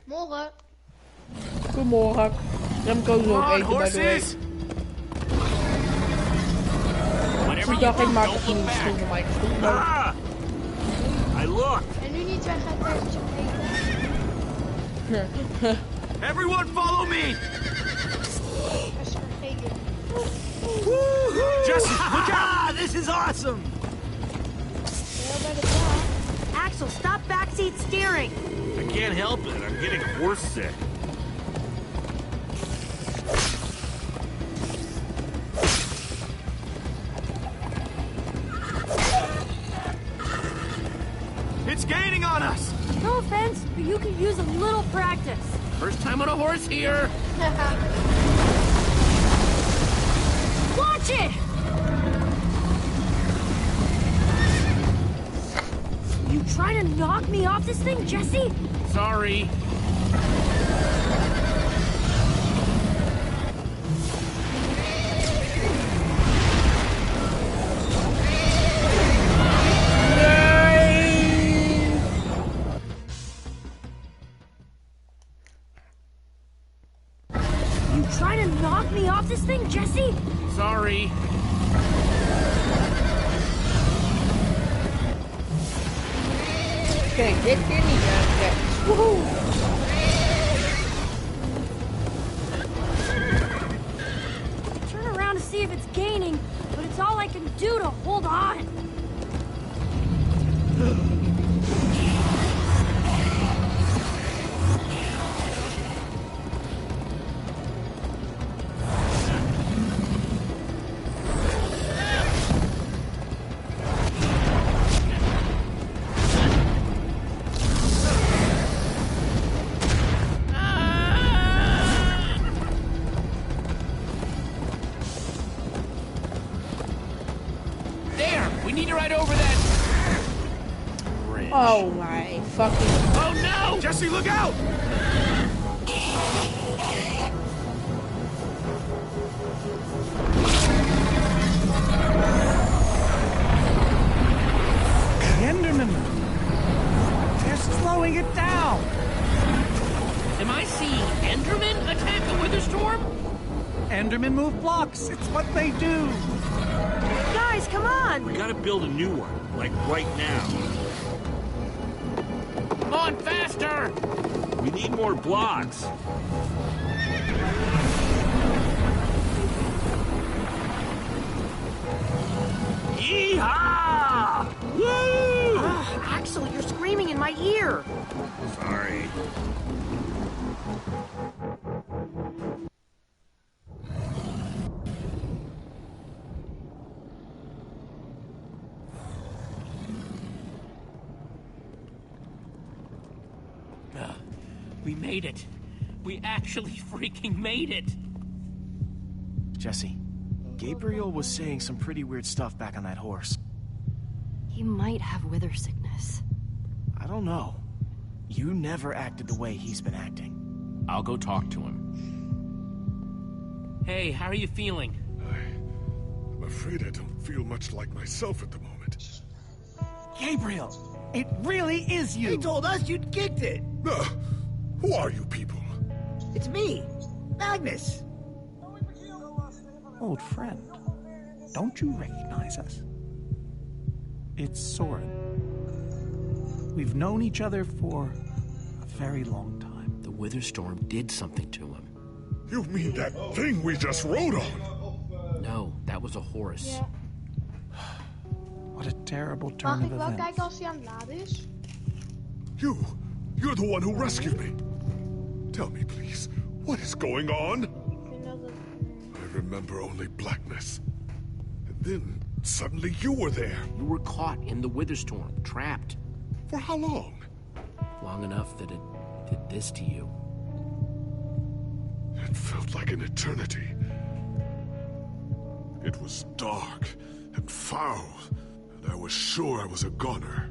Morgen. Goedemorgen. Remco is ook eten, by the way. Dus ik dacht, ik maak even een schoen van mij. I looked. En nu niet weg uit tijdens het eten. Everyone follow me! Dat is vergeten. Jesse, look out! This is awesome! Heel bij de vraag. Axel, stop backseat steering. I can't help it. I'm getting horse sick. It's gaining on us! No offense, but you could use a little practice. First time on a horse here. Watch it! You trying to knock me off this thing, Jesse? Sorry. This thing, Jesse? Sorry. Kijk, dit keer niet aan. Woehoe! Turn around to see if it's gaining, but it's all I can do to hold on. Oh my fucking... Oh no! Jesse, look out! Enderman! They're slowing it down! Am I seeing Enderman attack a Witherstorm? Endermen move blocks. It's what they do. Guys, come on! We gotta build a new one, like right now. Come on, faster! We need more blocks. Yeehaw! Woo! Axel, you're screaming in my ear. Sorry. We made it. We actually freaking made it. Jesse, Gabriel was saying some pretty weird stuff back on that horse. He might have wither sickness. I don't know. You never acted the way he's been acting. I'll go talk to him. Hey, how are you feeling? I'm afraid I don't feel much like myself at the moment. Gabriel, it really is you. They told us you'd kicked it. Who are you people? It's me, Magnus. Old friend, don't you recognize us? It's Soren. We've known each other for a very long time. The Witherstorm did something to him. You mean that thing we just rode on? No, that was a horse. Ja. What a terrible turn Mag of ik wel events. kijken als hij aan het laden is? You're the one who rescued me. Tell me, please, what is going on? Ik vind dat het... I remember only blackness. And then, suddenly you were there. You were caught in the Witherstorm, trapped. For how long? Long enough that it did this to you. It felt like an eternity. It was dark and foul, and I was sure I was a goner.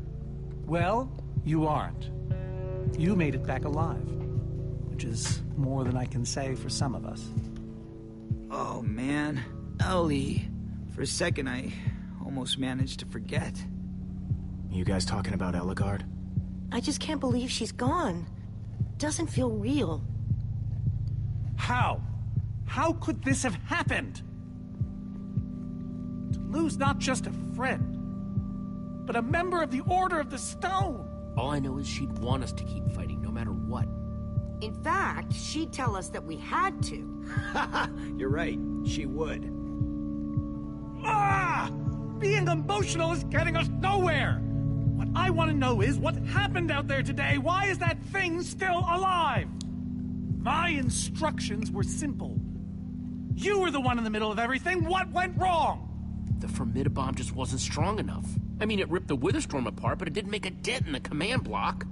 Well, you aren't. You made it back alive, which is more than I can say for some of us. Oh, man. Ellie. For a second, I almost managed to forget. You guys talking about Eligard? I just can't believe she's gone. doesn't feel real. How? How could this have happened? To lose not just a friend, but a member of the Order of the Stone. All I know is she'd want us to keep fighting, no matter what. In fact, she'd tell us that we had to. You're right. She would. Ah! Being emotional is getting us nowhere! What I want to know is what happened out there today. Why is that thing still alive? My instructions were simple. You were the one in the middle of everything. What went wrong? The Formidabomb just wasn't strong enough. I mean, it ripped the Witherstorm apart, but it didn't make a dent in the command block.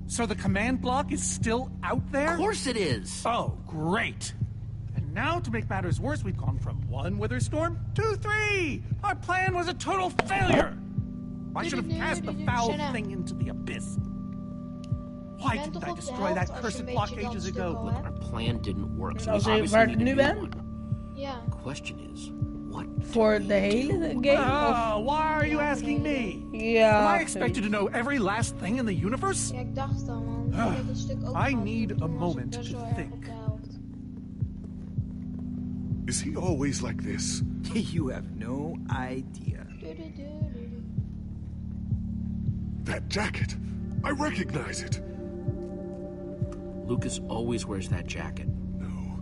So the command block is still out there? Of course it is! Oh, great. And now, to make matters worse, we've gone from 1 Witherstorm to 3! Our plan was a total failure! I should have cast the foul thing into the abyss. Why didn't I destroy that cursed block ages ago? Look, our plan didn't work, so we Als je obviously waar need het a nu new bent? one. Ja. Question is, what Voor de hele game? Ah, why are you asking me? Ja. Am I expected to know every last thing in the universe? Ja, ik dacht al, man. Ik heb dit stuk ook I gehad, need toen a was ik moment best to wel erg think. op de helft. Is he always like this? You have no idea. That jacket. I recognize it. Lucas always wears that jacket. No.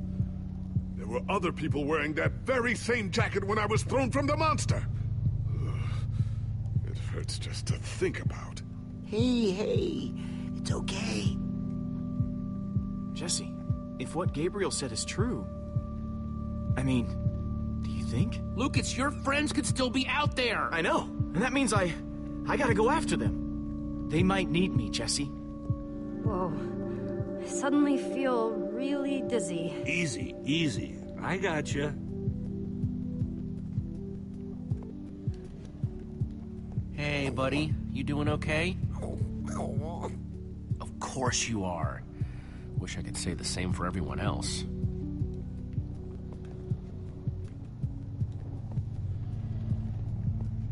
There were other people wearing that very same jacket when I was thrown from the monster. Ugh. It hurts just to think about. Hey, it's okay. Jesse, if what Gabriel said is true... I mean, do you think? Lucas, your friends could still be out there! I know, and that means I gotta go after them. They might need me, Jesse. Whoa. I suddenly feel really dizzy. Easy, easy. I gotcha. Hey, buddy. You doing okay? Of course you are. Wish I could say the same for everyone else.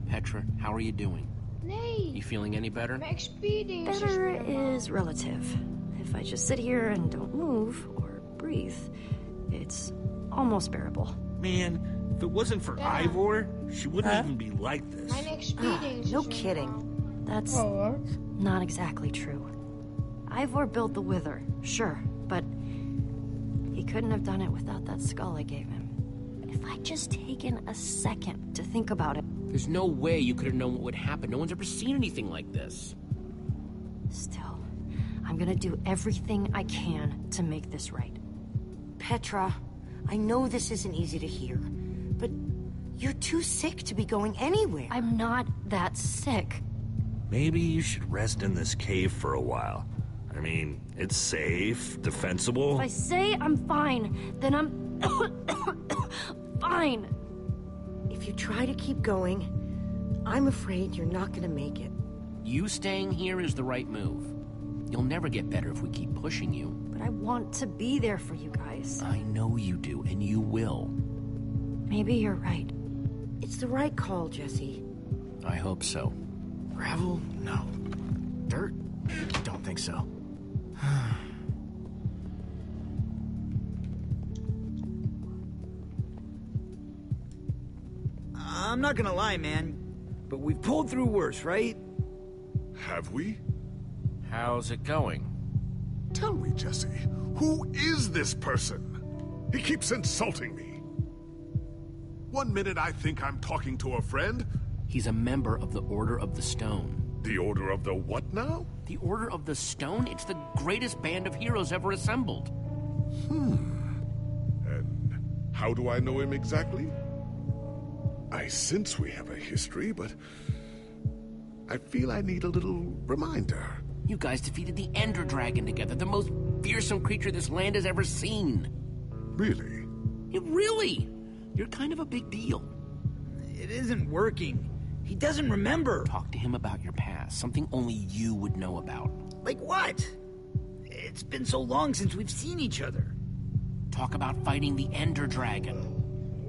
Petra, how are you doing? Nee, You feeling any better? mijn experience is Better weer normaal. is relative. If I just sit here and don't move or breathe, it's almost bearable. Man, if it wasn't for Yeah. Ivor, she wouldn't even be like this. Mijn experience No is weer kidding. normaal. That's Oh, what? not exactly true. Ivor built the Wither, sure, but he couldn't have done it without that skull I gave him. If I'd just taken a second to think about it. There's no way you could have known what would happen. No one's ever seen anything like this. Still, I'm gonna do everything I can to make this right. Petra, I know this isn't easy to hear, but you're too sick to be going anywhere. I'm not that sick. Maybe you should rest in this cave for a while. I mean, it's safe, defensible. If I say I'm fine, then I'm fine. If you try to keep going, I'm afraid you're not gonna make it. You staying here is the right move. You'll never get better if we keep pushing you. But I want to be there for you guys. I know you do, and you will. Maybe you're right. It's the right call, Jesse. I hope so. Gravel? No. Dirt? Don't think so. I'm not gonna lie, man, but we've pulled through worse, right? Have we? How's it going? Tell me, Jesse, who is this person? He keeps insulting me. One minute I think I'm talking to a friend. He's a member of the Order of the Stone. The Order of the what now? The Order of the Stone? It's the greatest band of heroes ever assembled. And how do I know him exactly? I sense we have a history, but I feel I need a little reminder. You guys defeated the Ender Dragon together, the most fearsome creature this land has ever seen. Really? Really? You're kind of a big deal. It isn't working. He doesn't remember. Talk to him about your past, something only you would know about. Like what? It's been so long since we've seen each other. Talk about fighting the Ender Dragon.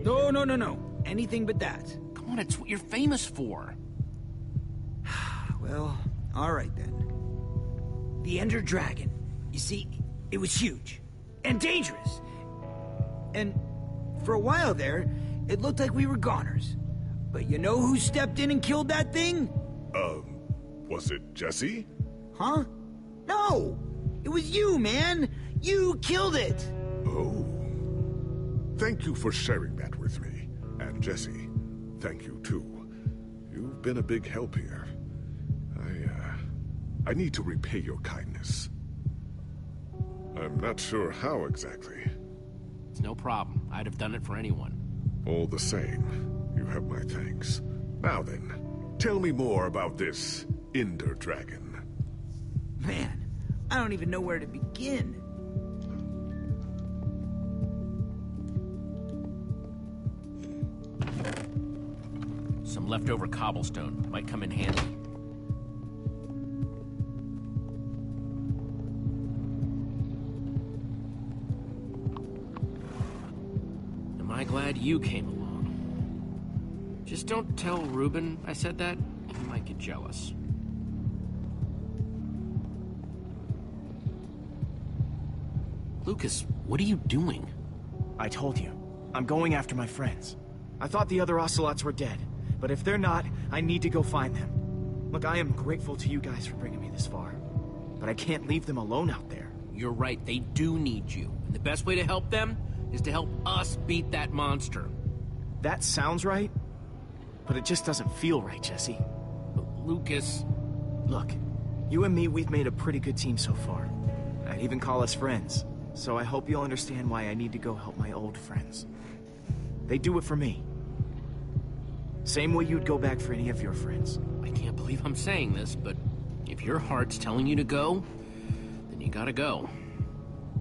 No. Anything but that. Come on, it's what you're famous for. Well, all right then. The Ender Dragon. You see, It was huge. And dangerous. And for a while there, it looked like we were goners. But you know who stepped in and killed that thing? Was it Jesse? Huh? No! It was you, man! You killed it! Oh. Thank you for sharing that with me. And Jesse, thank you too. You've been a big help here. I need to repay your kindness. I'm not sure how exactly. It's no problem. I'd have done it for anyone. All the same, you have my thanks. Now then, tell me more about this Ender Dragon. Man, I don't even know where to begin. Some leftover cobblestone might come in handy. Am I glad you came along? Just don't tell Reuben I said that. He might get jealous. Lucas, what are you doing? I told you. I'm going after my friends. I thought the other ocelots were dead, but if they're not, I need to go find them. Look, I am grateful to you guys for bringing me this far, but I can't leave them alone out there. You're right, they do need you. And the best way to help them is to help us beat that monster. That sounds right, but it just doesn't feel right, Jesse. But Lucas... Look, you and me, we've made a pretty good team so far. I'd even call us friends, so I hope you'll understand why I need to go help my old friends. They do it for me. Same way you'd go back for any of your friends. I can't believe I'm saying this, but if your heart's telling you to go, then you gotta go.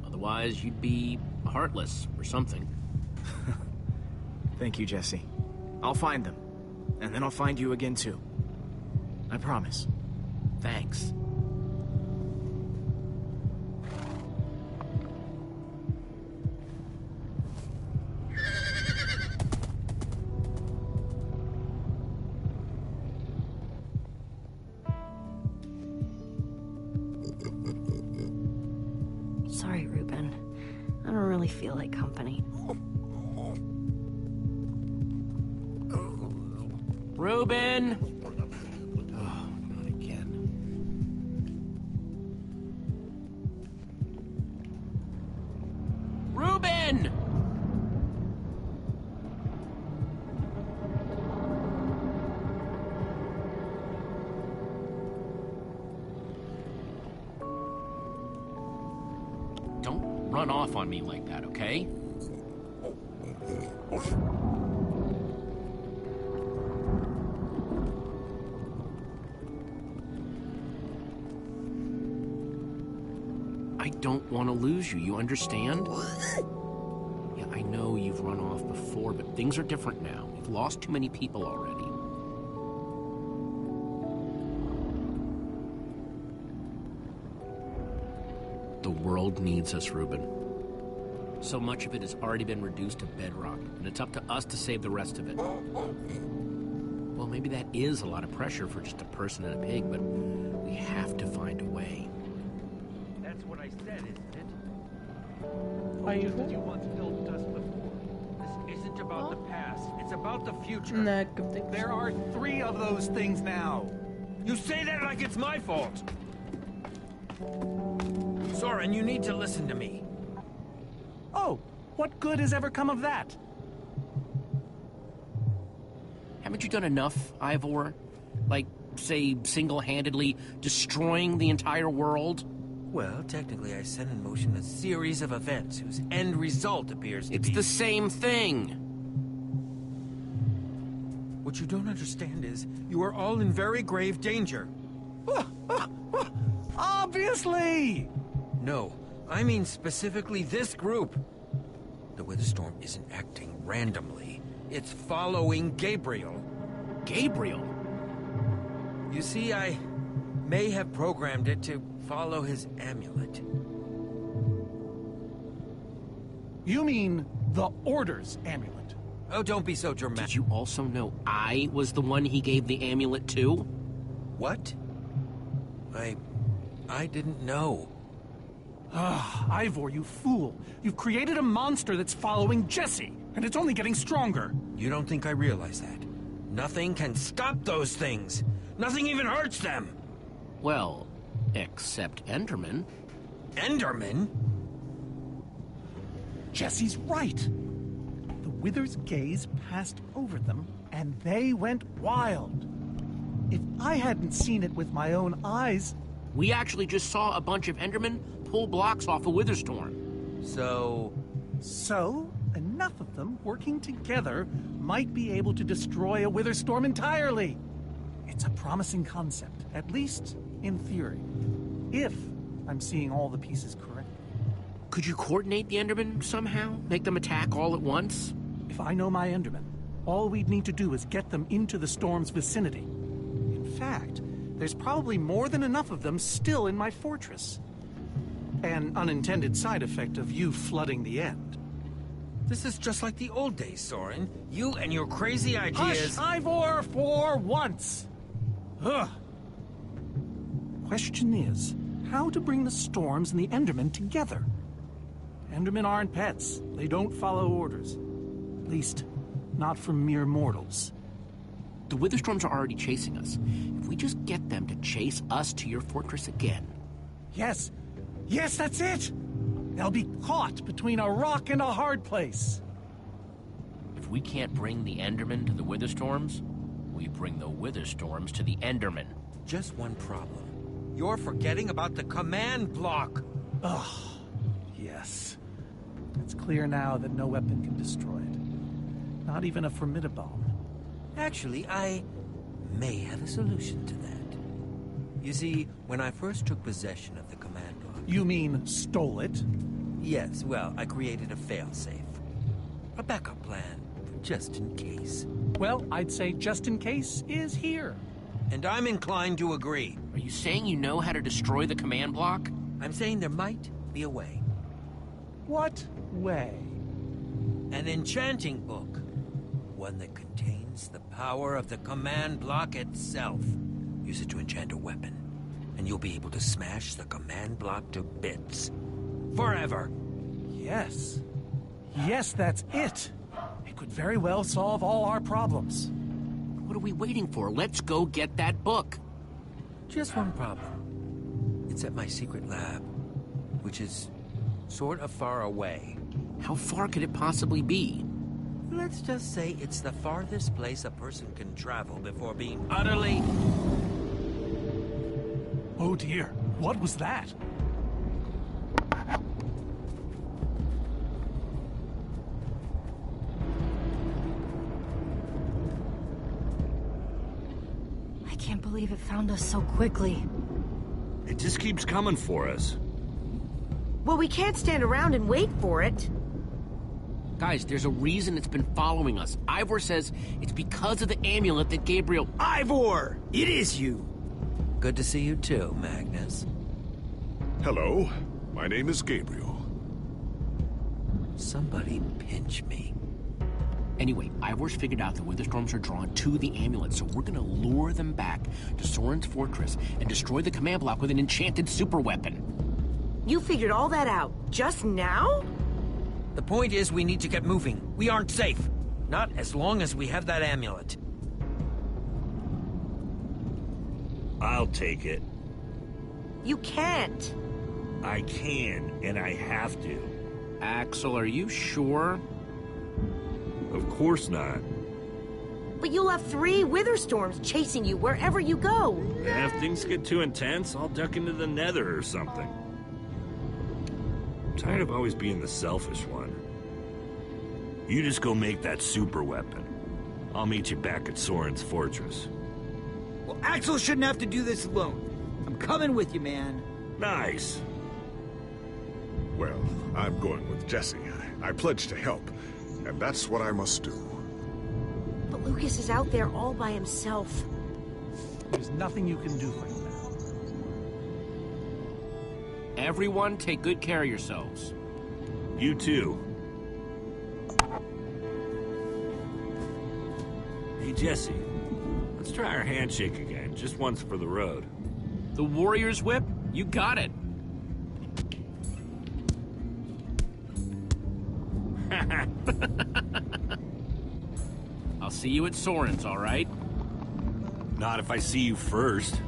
Otherwise, you'd be heartless or something. Thank you, Jesse. I'll find them. And then I'll find you again, too. I promise. Thanks. Sorry, Reuben. I don't really feel like company. Reuben! Oh, not again. Reuben! Don't run off on me like that, okay? I don't want to lose you, you understand? Yeah, I know you've run off before, but things are different now. We've lost too many people already. The world needs us, Reuben. So much of it has already been reduced to bedrock, and it's up to us to save the rest of it. Well, maybe that is a lot of pressure for just a person and a pig, but we have to find a way. That's what I said, isn't it? Aí Just as you once built us before. This isn't about the past. It's about the future. né, que eu tenho que... There are 3 of those things now. You say that like it's my fault. Soren, you need to listen to me. Oh, what good has ever come of that? Haven't you done enough, Ivor? Like, say, single-handedly destroying the entire world? Well, technically I set in motion a series of events whose end result appears to be... It's the same thing. What you don't understand is, you are all in very grave danger. Obviously! No, I mean specifically this group. The Witherstorm isn't acting randomly. It's following Gabriel. Gabriel? You see, I may have programmed it to follow his amulet. You mean the Order's amulet? Oh, don't be so dramatic. Did you also know I was the one he gave the amulet to? What? I didn't know. Ivor, you fool. You've created a monster that's following Jesse, and it's only getting stronger. You don't think I realize that? Nothing can stop those things. Nothing even hurts them. Well, except Enderman. Enderman? Jesse's right. The Wither's gaze passed over them, and they went wild. If I hadn't seen it with my own eyes... We actually just saw a bunch of Endermen pull blocks off a Witherstorm. So, enough of them working together might be able to destroy a Witherstorm entirely. It's a promising concept, at least in theory, if I'm seeing all the pieces correctly. Could you coordinate the Endermen somehow? Make them attack all at once? If I know my Endermen, all we'd need to do is get them into the storm's vicinity. In fact, there's probably more than enough of them still in my fortress. An unintended side effect of you flooding the end. this is just like the old days, Soren. You and your crazy ideas... Hush, Ivor, for once! Ugh. Question is, how to bring the Storms and the Endermen together? Endermen aren't pets. They don't follow orders. At least, not from mere mortals. The Witherstorms are already chasing us. If we just get them to chase us to your fortress again... Yes! Yes, that's it! They'll be caught between a rock and a hard place. If we can't bring the Endermen to the Witherstorms, we bring the Witherstorms to the Endermen. Just one problem. You're forgetting about the command block. Ugh. Yes. It's clear now that no weapon can destroy it. Not even a formidabomb. Actually, I may have a solution to that. You see, when I first took possession of the command block... You mean stole it? Yes, well, I created a failsafe. A backup plan, just in case. Well, I'd say just in case is here. And I'm inclined to agree. Are you saying you know how to destroy the command block? I'm saying there might be a way. What way? An enchanting book. One that contains the power of the command block itself. Use it to enchant a weapon, and you'll be able to smash the command block to bits. Forever. Yes. Yes, that's it. It could very well solve all our problems. What are we waiting for? Let's go get that book. Just one problem. It's at my secret lab, which is sort of far away. How far could it possibly be? Let's just say it's the farthest place a person can travel before being utterly... Oh dear, what was that? I can't believe it found us so quickly. It just keeps coming for us. Well, we can't stand around and wait for it. Guys, there's a reason it's been following us. Ivor says it's because of the amulet that Gabriel... Ivor! It is you! Good to see you too, Magnus. Hello, my name is Gabriel. Somebody pinch me. Anyway, Ivor's figured out the Witherstorms are drawn to the amulet, so we're gonna lure them back to Soren's fortress and destroy the command block with an enchanted superweapon. You figured all that out just now? The point is we need to get moving. We aren't safe. Not as long as we have that amulet. I'll take it. You can't. I can, and I have to. Axel, are you sure? Of course not. But you'll have 3 Witherstorms chasing you wherever you go. And if things get too intense, I'll duck into the nether or something. I'm tired of always being the selfish one. You just go make that super weapon. I'll meet you back at Soren's fortress. Well, Axel shouldn't have to do this alone. I'm coming with you, man. Nice. Well, I'm going with Jesse. I pledged to help, and that's what I must do. But Lucas is out there all by himself. There's nothing you can do right now. Everyone, take good care of yourselves. You too. Hey, Jesse. Let's try our handshake again, just once for the road. The Warrior's Whip? You got it. I'll see you at Soren's, all right? Not if I see you first.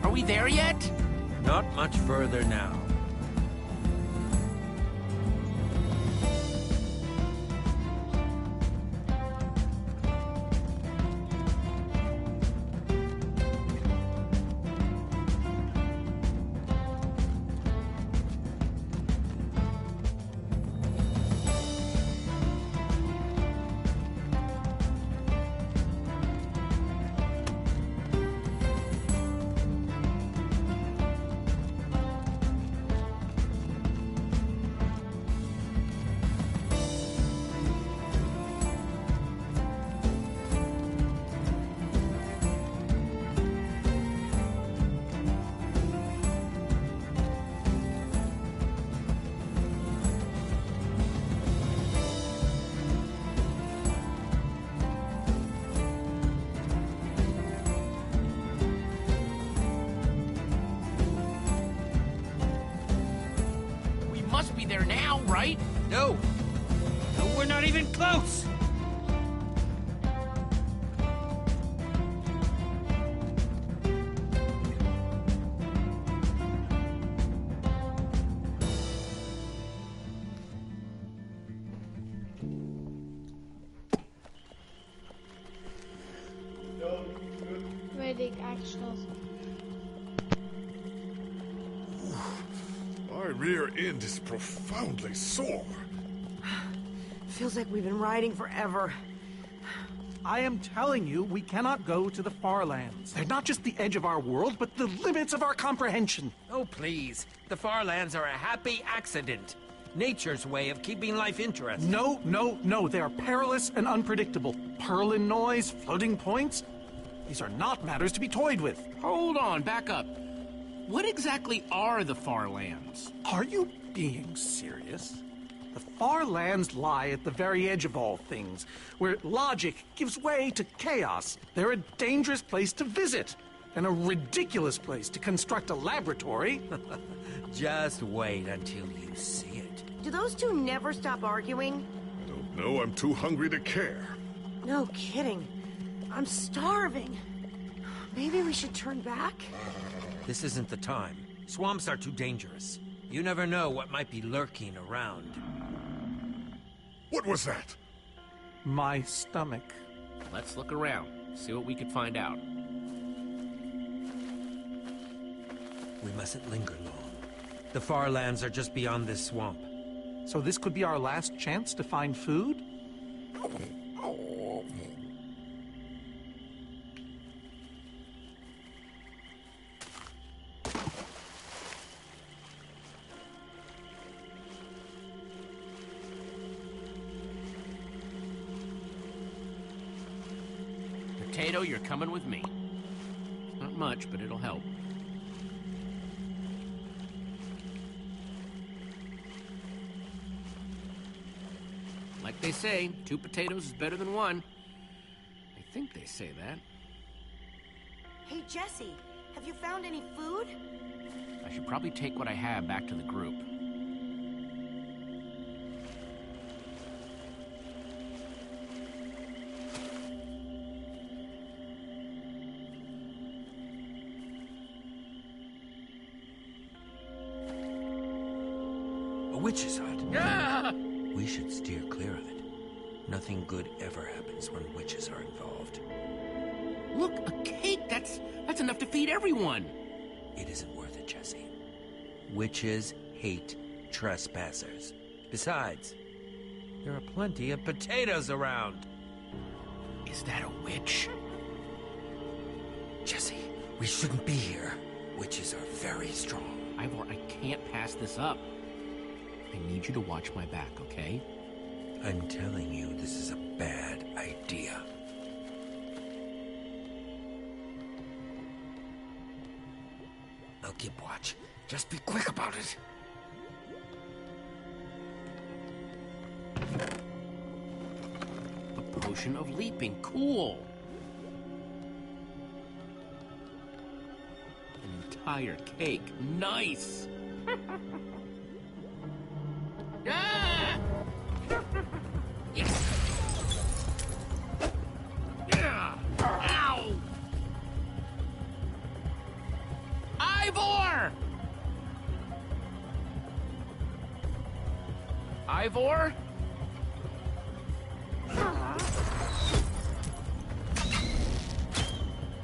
Are we there yet? Not much further now. Must be there now, right? No! No, we're not even close! Weet ik eigenlijk. My rear end is profoundly sore. Feels like we've been riding forever. I am telling you, we cannot go to the far lands. They're not just the edge of our world, but the limits of our comprehension. Oh, please. The far lands are a happy accident. Nature's way of keeping life interesting. No, no, no. They are perilous and unpredictable. Purlin noise, floating points. These are not matters to be toyed with. Hold on, back up. What exactly are the far lands? Are you being serious? The far lands lie at the very edge of all things, where logic gives way to chaos. They're a dangerous place to visit, and a ridiculous place to construct a laboratory. Just wait until you see it. Do those two never stop arguing? I don't know, I'm too hungry to care. No kidding. I'm starving. Maybe we should turn back? This isn't the time. Swamps are too dangerous. You never know what might be lurking around. What was that? My stomach. Let's look around, see what we can find out. We mustn't linger long. The far lands are just beyond this swamp. So this could be our last chance to find food? Potato, you're coming with me. Not much, but it'll help. Like they say, 2 potatoes is better than 1. I think they say that. Hey, Jesse, have you found any food? I should probably take what I have back to the group. A witch's hut. Ah! We should steer clear of it. Nothing good ever happens when witches are involved. Look, a cake! That's enough to feed everyone! It isn't worth it, Jesse. Witches hate trespassers. Besides, there are plenty of potatoes around. Is that a witch? Jesse, we shouldn't be here. Witches are very strong. Ivor, I can't pass this up. I need you to watch my back, okay? I'm telling you, this is a bad idea. I'll keep watch. Just be quick about it. A potion of leaping. Cool. An entire cake. Nice. Ah! Yes. Yeah. Ow. Ivor! Ivor?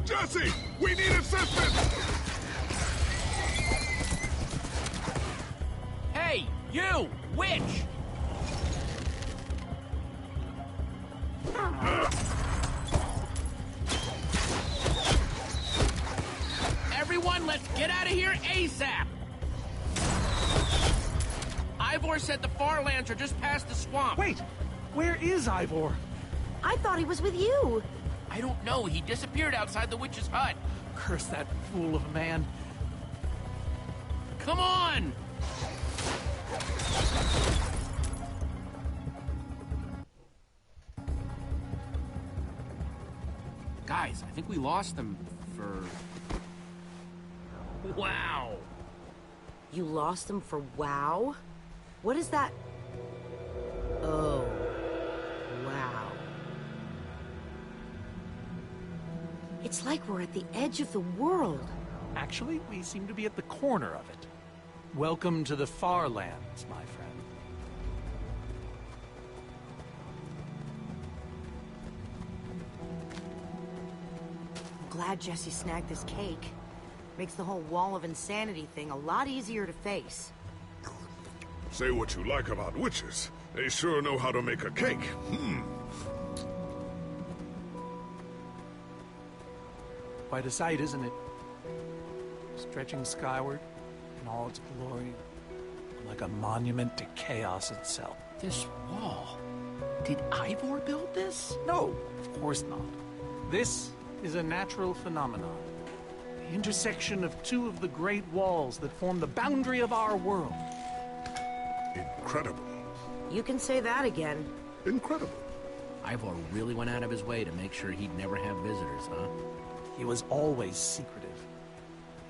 Jesse! We need assistance! Hey, you! Witch! Everyone, let's get out of here ASAP! Ivor said the far lands are just past the swamp. Wait! Where is Ivor? I thought he was with you. I don't know. He disappeared outside the witch's hut. Curse that fool of a man. Come on! Guys, I think we lost them for... Wow! You lost them for WoW? What is that? Oh. Wow. It's like we're at the edge of the world. Actually, we seem to be at the corner of it. Welcome to the far lands, my friend. I'm glad Jesse snagged this cake. Makes the whole wall of insanity thing a lot easier to face. Say what you like about witches. They sure know how to make a cake. Quite a sight, isn't it? Stretching skyward in all its glory, like a monument to chaos itself. This wall... Did Ivor build this? No, of course not. This is a natural phenomenon. The intersection of two of the great walls that form the boundary of our world. Incredible. You can say that again. Incredible. Ivor really went out of his way to make sure he'd never have visitors, huh? He was always secretive.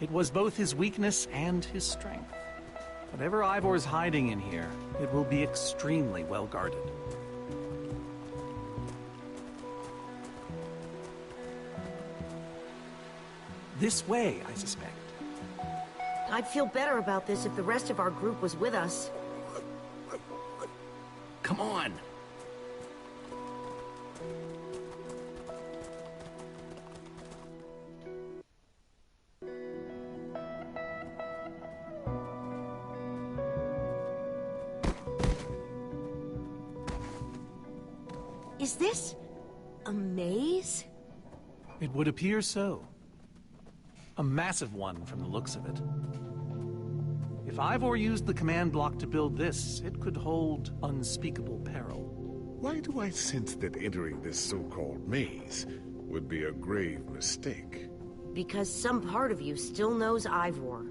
It was both his weakness and his strength. Whatever Ivor's hiding in here, it will be extremely well guarded. This way, I suspect. I'd feel better about this if the rest of our group was with us. Come on! Is this a maze? It would appear so. A massive one from the looks of it. If Ivor used the command block to build this, it could hold unspeakable peril. Why do I sense that entering this so-called maze would be a grave mistake? Because some part of you still knows Ivor.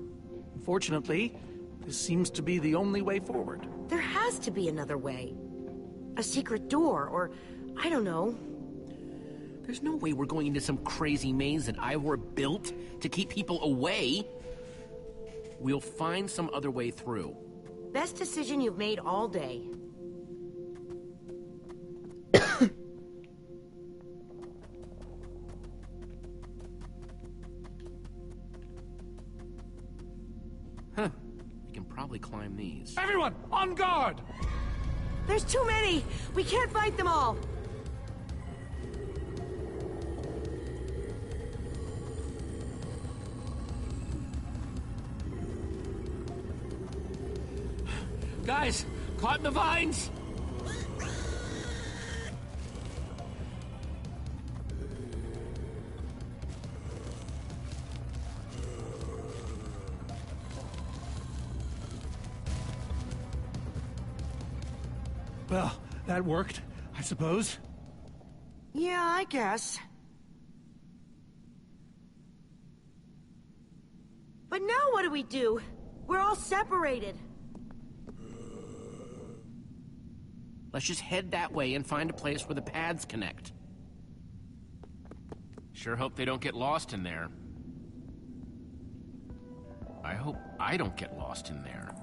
Fortunately, this seems to be the only way forward. There has to be another way. A secret door, or I don't know. There's no way we're going into some crazy maze that Ivor built to keep people away. We'll find some other way through. Best decision you've made all day. Huh. We can probably climb these. Everyone, on guard! There's too many! We can't fight them all! Guys, caught in the vines! Well, that worked, I suppose. Yeah, I guess. But now what do we do? We're all separated. Let's just head that way and find a place where the paths connect. Sure hope they don't get lost in there. I hope I don't get lost in there.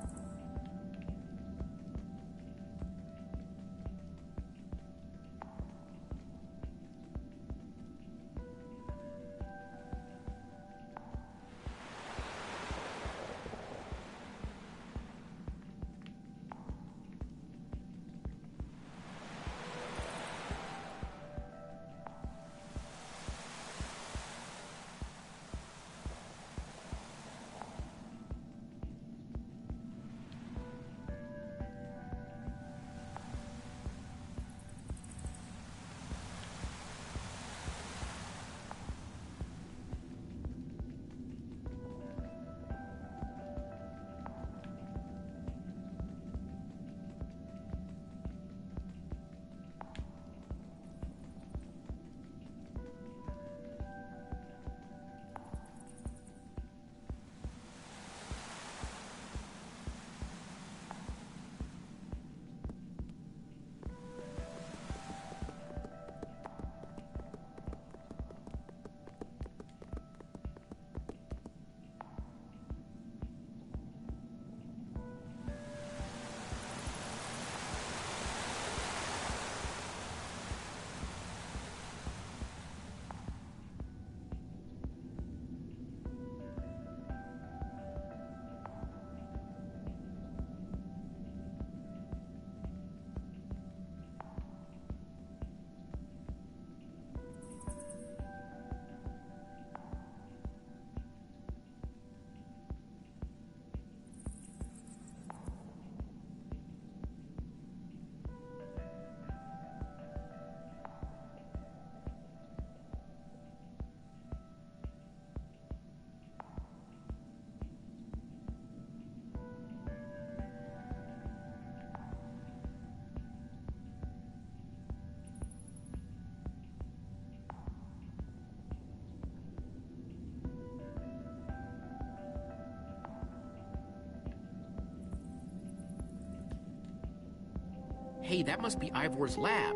Hey, that must be Ivor's lab.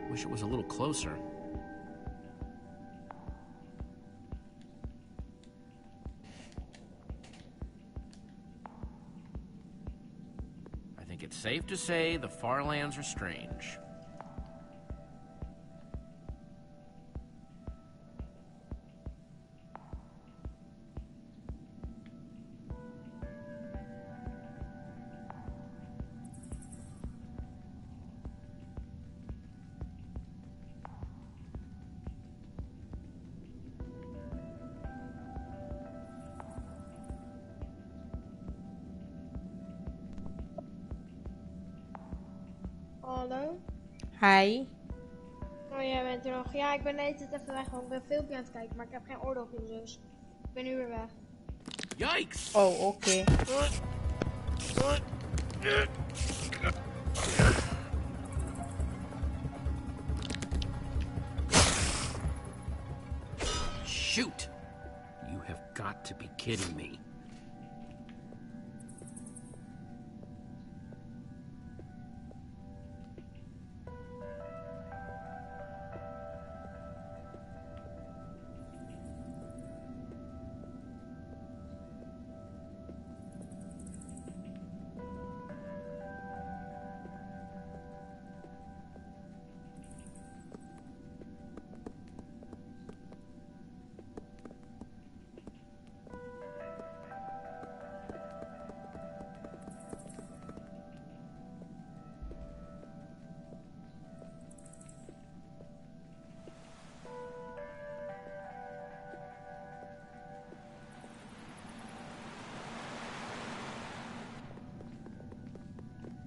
Wish it was a little closer. I think it's safe to say the far lands are strange. Hallo? Hi. Oh, jij bent er nog. Ja, ik ben de hele tijd even weg, want ik ben een filmpje aan het kijken, maar ik heb geen oordopjes, dus ik ben nu weer weg. Yikes! Oh, oké. Shoot! You have got to be kidding me.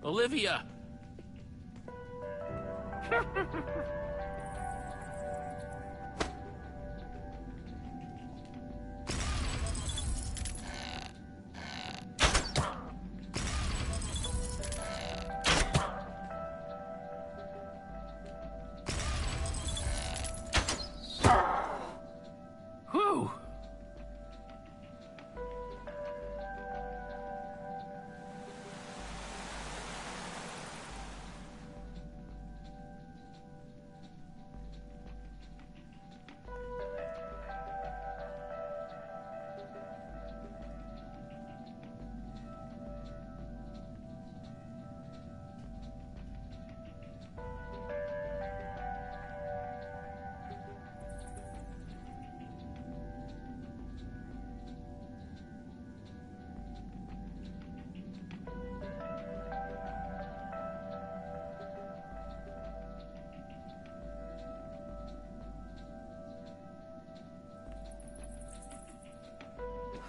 Olivia! Whew!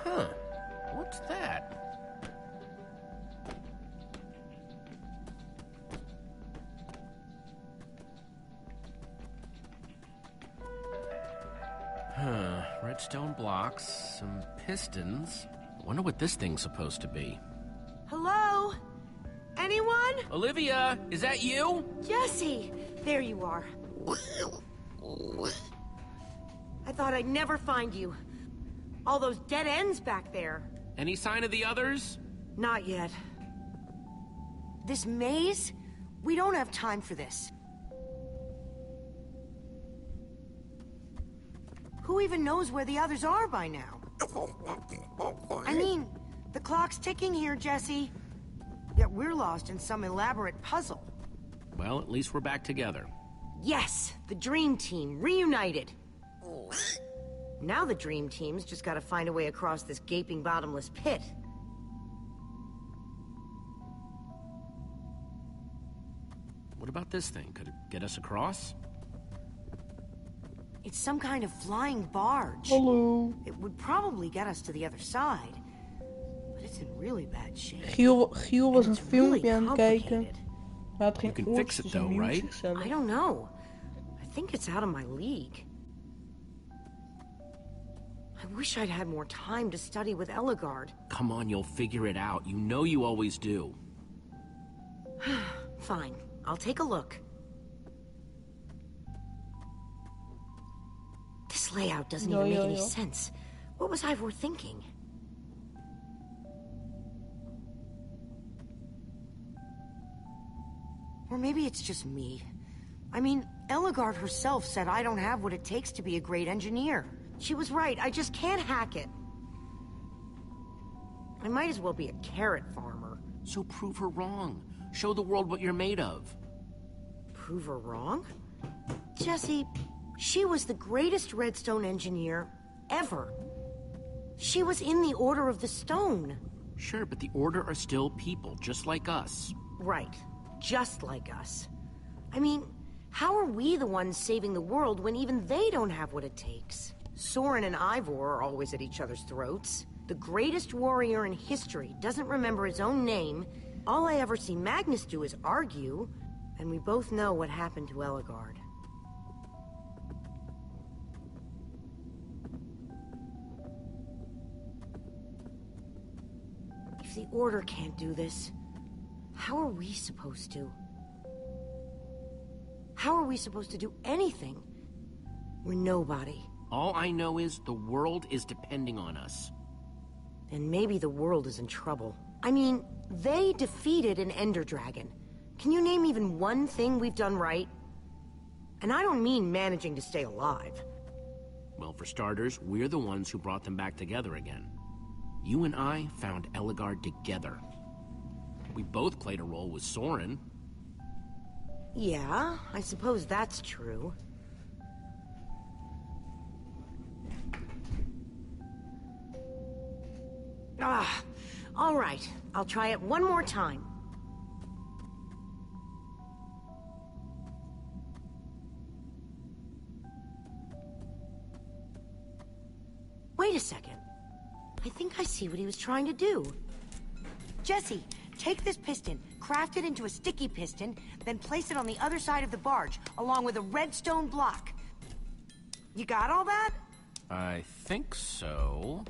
Huh. What's that? Huh. Redstone blocks, some pistons. Wonder what this thing's supposed to be. Hello? Anyone? Olivia, is that you? Jesse! There you are. I thought I'd never find you. All those dead ends back there. Any sign of the others? Not yet. This maze? We don't have time for this. Who even knows where the others are by now? I mean, the clock's ticking here, Jesse. Yet we're lost in some elaborate puzzle. Well, at least we're back together. Yes, the Dream Team, reunited. Now the Dream Team's just gotta find a way across this gaping bottomless pit. What about this thing? Could it get us across? It's some kind of flying barge. Hallo. It would probably get us to the other side. But it's in really bad shape. Giel was een And it's really filmpje aan het kijken. complicated. Maar het You ging can fix it oortjes en though, right? music zelf. I don't know. I think it's out of my league. I wish I'd had more time to study with Eligard. Come on, you'll figure it out. You know you always do. Fine, I'll take a look. This layout doesn't even make any sense. What was Ivor thinking? Or maybe it's just me. I mean, Eligard herself said I don't have what it takes to be a great engineer. She was right, I just can't hack it. I might as well be a carrot farmer. So prove her wrong. Show the world what you're made of. Prove her wrong? Jesse, she was the greatest redstone engineer ever. She was in the Order of the Stone. Sure, but the Order are still people, just like us. Right, just like us. I mean, how are we the ones saving the world when even they don't have what it takes? Soren and Ivor are always at each other's throats. The greatest warrior in history doesn't remember his own name. All I ever see Magnus do is argue, and we both know what happened to Eligard. If the Order can't do this, how are we supposed to? How are we supposed to do anything? We're nobody. All I know is the world is depending on us. Then maybe the world is in trouble. I mean, they defeated an Ender Dragon. Can you name even one thing we've done right? And I don't mean managing to stay alive. Well, for starters, we're the ones who brought them back together again. You and I found Eligard together. We both played a role with Soren. Yeah, I suppose that's true. Ah, all right. I'll try it one more time. Wait a second. I think I see what he was trying to do. Jesse, Take this piston, craft it into a sticky piston, then place it on the other side of the barge, along with a redstone block. You got all that? I think so.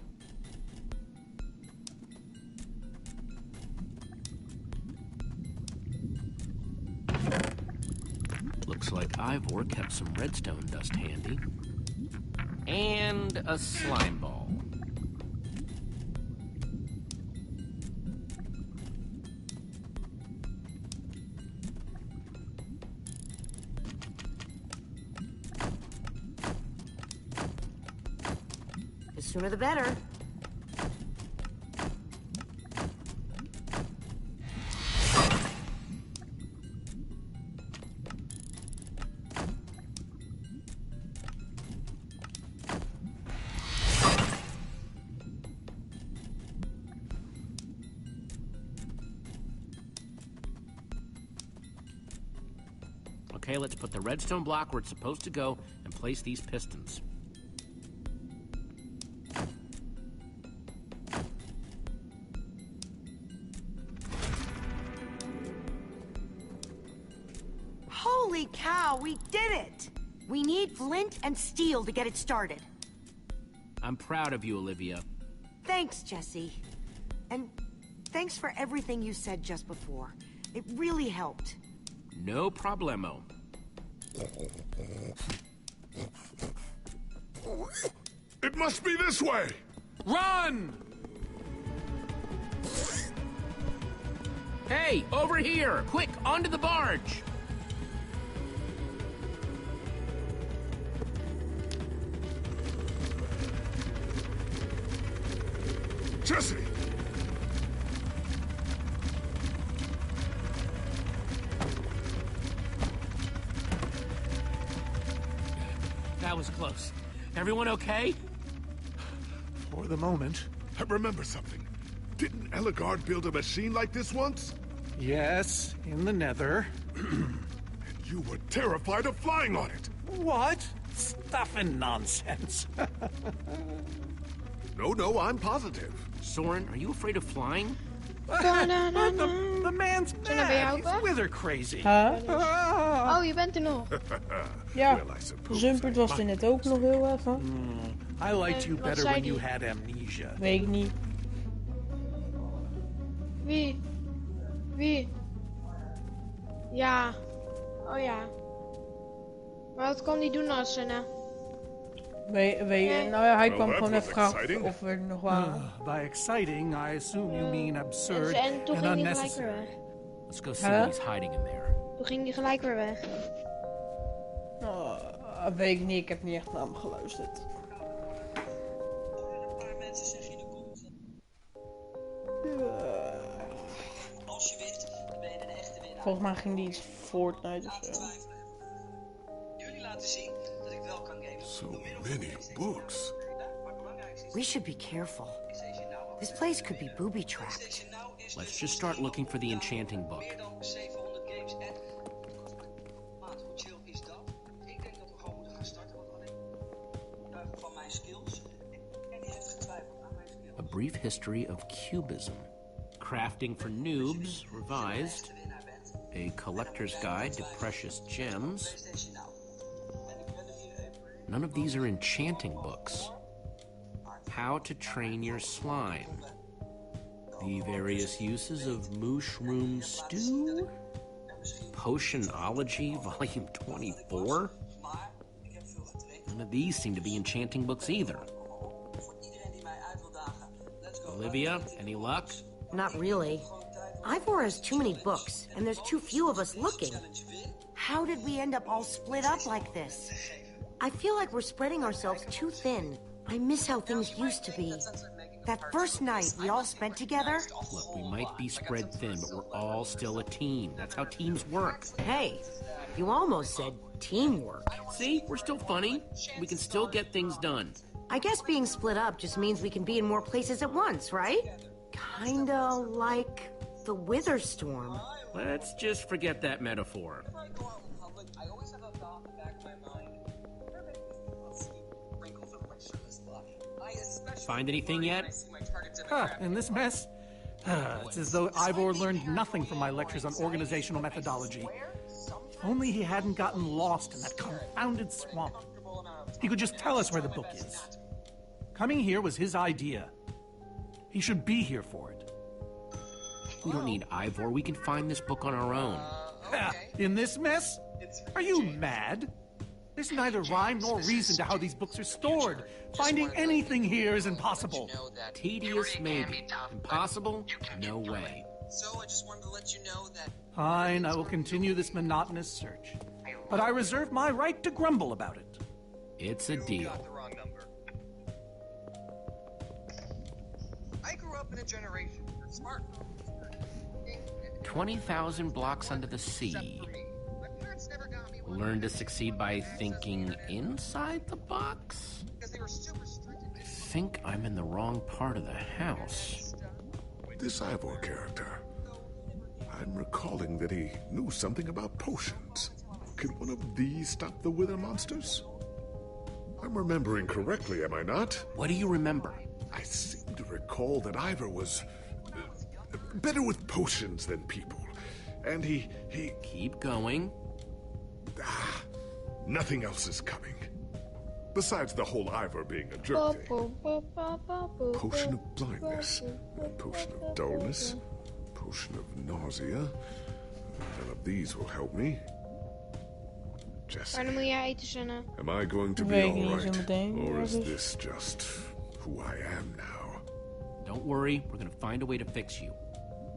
Looks like Ivor kept some redstone dust handy. And a slime ball. The sooner the better. Okay, let's put the redstone block where it's supposed to go and place these pistons. Holy cow, we did it! We need flint and steel to get it started. I'm proud of you, Olivia. Thanks, Jesse. And thanks for everything you said just before. It really helped. No problemo. It must be this way! Run! Hey, over here! Quick, onto the barge! Jesse! That was close. Everyone okay? For the moment. I remember something. Didn't Ellegaard build a machine like this once? Yes, in the Nether. And you were terrified of flying on it. What? Stuff and nonsense. No, I'm positive. Soren, are you afraid of flying? The man's Zijn er bij jou mad. ook He's weg? wither crazy. Oh, je bent er nog. Ja, Well, I suppose Zumpert I was er might. net ook nog heel even. I liked you Wat better zei when die? you had amnesia. Weet ik niet. Wie? Wie? Ja. Oh ja. Maar wat kon die doen als Senna? Nou ja, hij Well, kwam that gewoon was even vragen exciting. of we er nog waren. By exciting, I assume you mean absurd En toen and ging die gelijk weer unnecessary. weg. Let's go see what he's hiding in there. Toen ging die gelijk weer weg. Weet ik niet, ik heb niet echt naar hem geluisterd. Als je wint, dan ben je een echte winnaar. Volgens mij ging die iets Fortnite of zo. Jullie laten zien dat ik wel kan gamen. So many books. We should be careful. This place could be booby-trapped. Let's just start looking for the enchanting book. Meer dan 700 games en... Maat, hoe chill is dat? Ik denk dat we gewoon moeten gaan starten, want alleen... van mijn skills. En die heeft getwijfeld aan mijn skills. A Brief History of Cubism. Crafting for Noobs, revised. A Collector's Guide to Precious Gems. None of these are enchanting books. How to Train Your Slime. The Various Uses of Mushroom Stew? Potionology, Volume 24? None of these seem to be enchanting books either. Olivia, any luck? Not really. Ivor has too many books, and there's too few of us looking. How did we end up all split up like this? I feel like we're spreading ourselves too thin. I miss how things used to be. That first night we all spent together. Look, we might be spread thin, but we're all still a team. That's how teams work. Hey, you almost said teamwork. See, we're still funny. We can still get things done. I guess being split up just means we can be in more places at once, right? Kinda like the Wither Storm. Let's just forget that metaphor. I always have a thought in the back of my mind. Find anything yet? Huh, in this mess? It's as though Ivor learned nothing from my lectures on organizational methodology. If only he hadn't gotten lost in that confounded swamp. He could just tell us where the book is. Coming here was his idea. He should be here for it. We don't need Ivor. We can find this book on our own. In this mess? Are you mad? There's neither rhyme nor reason to how these books are stored. Finding anything here is impossible. Tedious, maybe. Impossible? No way. So I just wanted to let you know that... Fine, I will continue this monotonous search. But I reserve my right to grumble about it. It's a deal. Got the wrong number. I grew up in a generation where smartphones... 20,000 blocks under the sea. Learn to succeed by thinking inside the box? I think I'm in the wrong part of the house. This Ivor character. I'm recalling that he knew something about potions. Could one of these stop the wither monsters? I'm remembering correctly, am I not? What do you remember? I seem to recall that Ivor was better with potions than people. And he... Keep going. Nothing else is coming. Besides the whole Ivor being a jerk thing. Potion of blindness, potion of dullness, potion of nausea. None of these will help me. Jesse, Wanneer moet jij eten, Senna? am I going to be Weet ik niet all zo right? meteen. Or is Dus- this just who I am now? Don't worry, we're gonna find a way to fix you.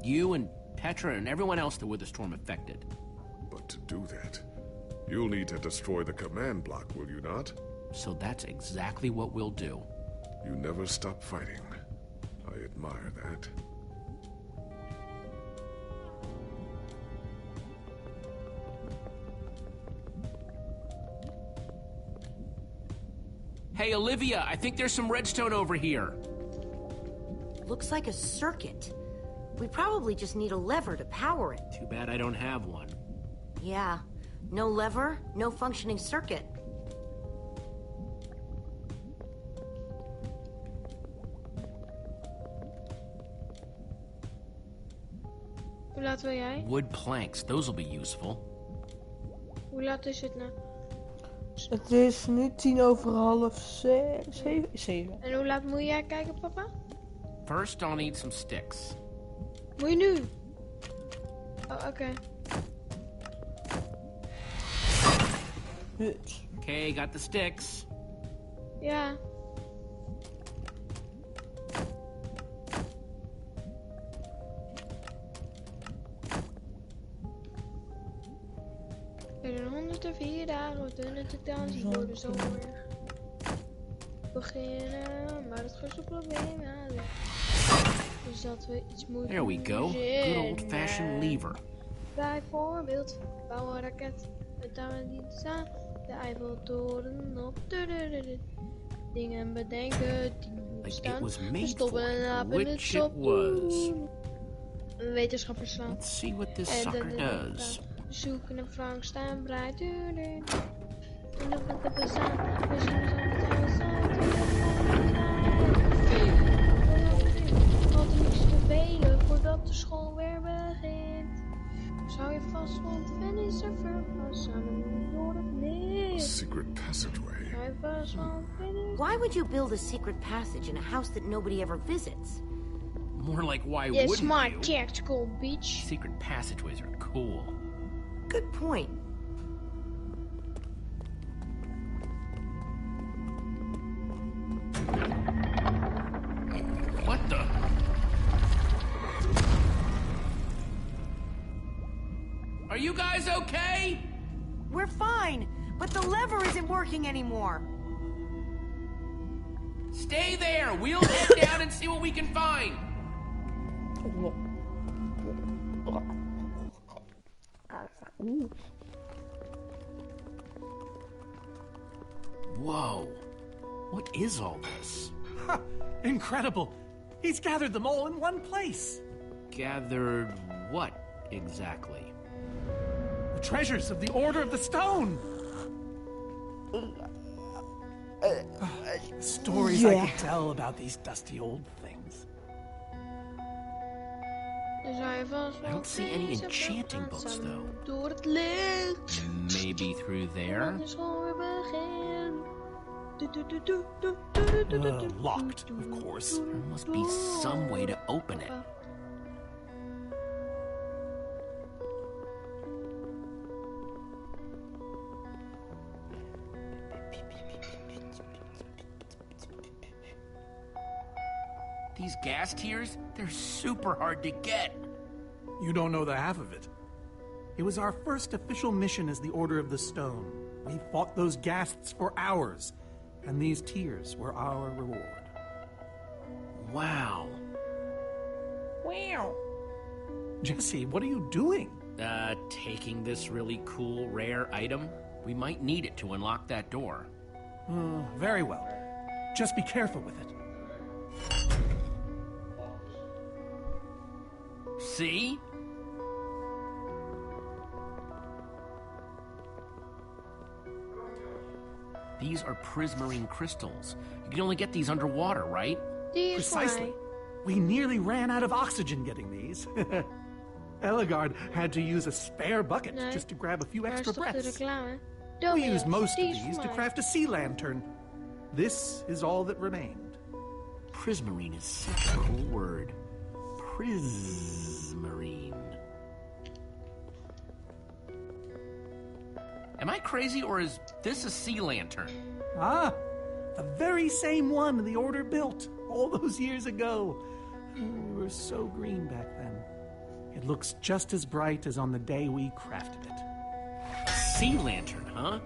You and Petra and everyone else that were the storm affected. But to do that, you'll need to destroy the command block, will you not? So that's exactly what we'll do. You never stop fighting. I admire that. Hey, Olivia, I think there's some redstone over here. Looks like a circuit. We probably just need a lever to power it. Too bad I don't have one. Yeah. No lever, no functioning circuit. Hoe laat wil jij? Wood planks, those will be useful. Hoe laat is het nou? Het is nu 7:50. En hoe laat moet jij kijken, papa? First, I'll need some sticks. Moet je nu? Oh, oké. Okay, got the sticks. Ja. Er zijn 104 dagen, we kunnen het totaal zien voor de zomer. Beginnen, maar het grootste probleem hadden. Dus dat we iets moeten There we go. Good old-fashioned lever. Bijvoorbeeld, bouw een raket. Het touwen die staan, de Eiffeltoren op. Dingen bedenken, die Like it was made stoppen for en it, apen het which it op. was. Wetenschappers slaan. Let's see what this sucker does. Zoeken naar Frankenstein, breid. En dan wat er bestaan. We zien het altijd niks te velen voordat de school weer begint. Zou je vast want is er verpas samen door het licht. Secret passageway. Why would you build a secret passage in a house that nobody ever visits? More like why Yeah, wouldn't smart you? tactical beach. Secret passageways are cool. Good point. What the? Are you guys okay? We're fine, but the lever isn't working anymore. Stay there. We'll head down and see what we can find. Whoa. What is all this? Ha! Incredible! He's gathered them all in one place. Gathered what exactly? The treasures of the Order of the Stone. Stories I could tell about these dusty old things. I don't see any enchanting books, though. Door het licht. Maybe through there? Dan is gewoon weer begin. Locked, of course. There must be some way to open it. These gas tiers, they're super hard to get. You don't know the half of it. It was our first official mission as the Order of the Stone. We fought those ghasts for hours, and these tears were our reward. Wow. Wow. Jesse, what are you doing? Taking this really cool, rare item. We might need it to unlock that door. Very well. Just be careful with it. See? These are prismarine crystals. You can only get these underwater, right? Precisely. We nearly ran out of oxygen getting these. Eligard had to use a spare bucket just to grab a few extra breaths. We used most of these to craft a sea lantern. This is all that remained. Prismarine is such a cool word. Prismarine. Am I crazy, or is this a sea lantern? Ah, the very same one the Order built all those years ago. We were so green back then. It looks just as bright as on the day we crafted it. A sea lantern, huh?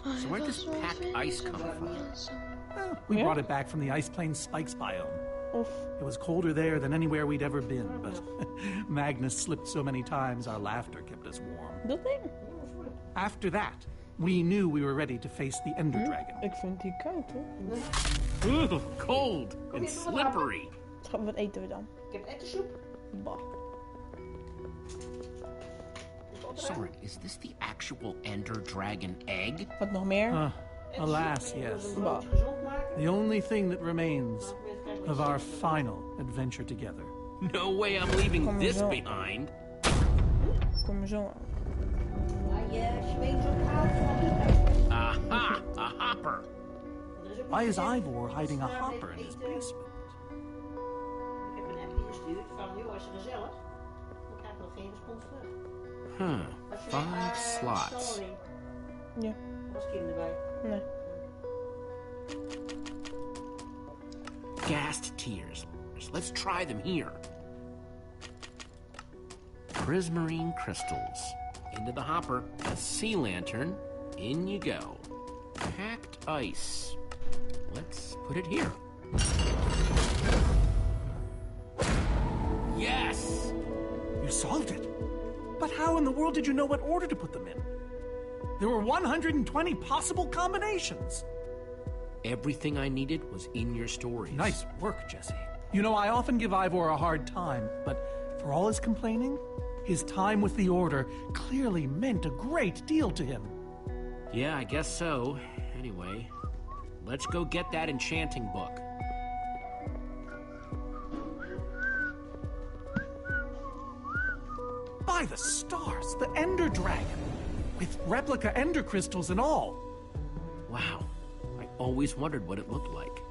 So where does packed ice come from? We brought it back from the Ice Plains Spikes biome. It was colder there than anywhere we'd ever been, but Magnus slipped so many times our laughter kept us warm. After that, we knew we were ready to face the Ender Dragon. Ik vind die koud, hoor. Ooh, cold and slippery. Schat, wat eten we dan? Ik heb ettensoep. Bah. Sorry, is this the actual Ender Dragon egg? Wat nog meer? Alas, yes. Bah. The only thing that remains of our final adventure together. No way I'm leaving this behind. Kom er zo aan. Aha, a hopper. Why is Ivor hiding a hopper in his basement? Ik heb een appje gestuurd van, joh, is het gezellig? Ik krijg nog geen respons terug. 5 slots. Ja. Was Kim erbij? Nee. Ghast tears. Let's try them here. Prismarine crystals. Into the hopper. A sea lantern. In you go. Packed ice. Let's put it here. Yes! You solved it. But how in the world did you know what order to put them in? There were 120 possible combinations. Everything I needed was in your stories. Nice work, Jesse. You know, I often give Ivor a hard time, but for all his complaining, his time with the Order clearly meant a great deal to him. Yeah, I guess so. Anyway, let's go get that enchanting book. By the stars, the Ender Dragon, with replica Ender crystals and all. Wow, I always wondered what it looked like.